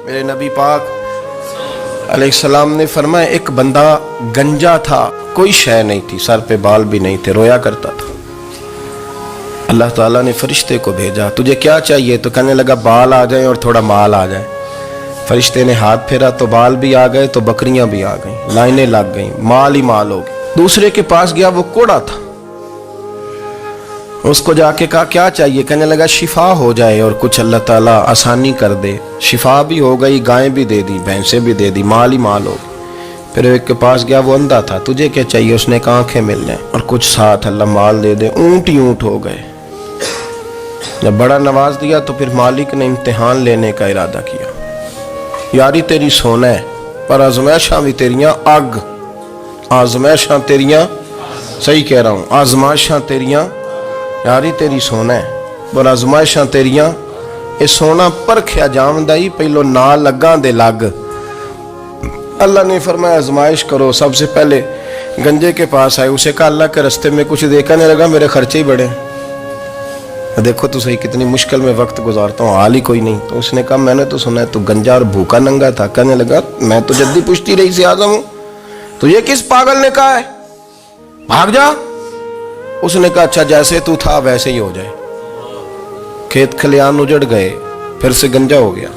میرے نبی پاک علیہ السلام نے فرمایا ایک بندہ گنجا تھا، کوئی شے نہیں تھی، سر پہ بال بھی نہیں تھے، رویا کرتا تھا۔ اللہ تعالیٰ نے فرشتے کو بھیجا، تجھے کیا چاہیے؟ تو کہنے لگا بال آ جائیں اور تھوڑا مال آ جائے۔ فرشتے نے ہاتھ پھیرا تو بال بھی آ گئے تو بکریاں بھی آ گئیں، لائنیں لگ گئیں، مال ہی مال ہو گئے۔ دوسرے کے پاس گیا، وہ کوڑا تھا، اس کو جا کے کہا کیا چاہیے؟ کہنے لگا شفا ہو جائے اور کچھ اللہ تعالیٰ آسانی کر دے۔ شفا بھی ہو گئی، گائیں بھی دے دی، بھینسیں بھی دے دی، مال ہی مال ہو گئی۔ پھر ایک کے پاس گیا، وہ اندھا تھا، تجھے کیا چاہیے؟ اس نے کہا آنکھیں مل جائیں اور کچھ ساتھ اللہ مال دے دے۔ اونٹ ہی اونٹ ہو گئے۔ جب بڑا نواز دیا تو پھر مالک نے امتحان لینے کا ارادہ کیا، یاری تیری سونا ہے پر آزمائشاں بھی تیریاں اگ، آزمائشاں تیریاں، صحیح کہہ رہا ہوں، آزمائشاں تیریاں، یاری تیری سونا ہے پر آزمائشاں تیریاں، اے سونا پرکھیا جامدہ ہی پہلو نہ لگاں دے لگ۔ اللہ نے فرمایا آزمائش کرو۔ سب سے پہلے گنجے کے پاس آئے، اسے کہا اللہ کے رستے میں کچھ دیکھا نہیں لگا، میرے خرچے ہی بڑے، دیکھو تو صحیح کتنی مشکل میں وقت گزارتا ہوں، حال ہی کوئی نہیں۔ تو اس نے کہا میں نے تو سنا ہے تو گنجا اور بھوکا ننگا تھا۔ کہنے لگا میں تو جدی پشتی رئیس اعظم ہوں، تو یہ کس پاگل نے کہا ہے بھاگ جا؟ اس نے کہا اچھا جیسے تو تھا ویسے ہی ہو جائے۔ کھیت کھلیان اجڑ گئے، پھر سے گنجا ہو گیا۔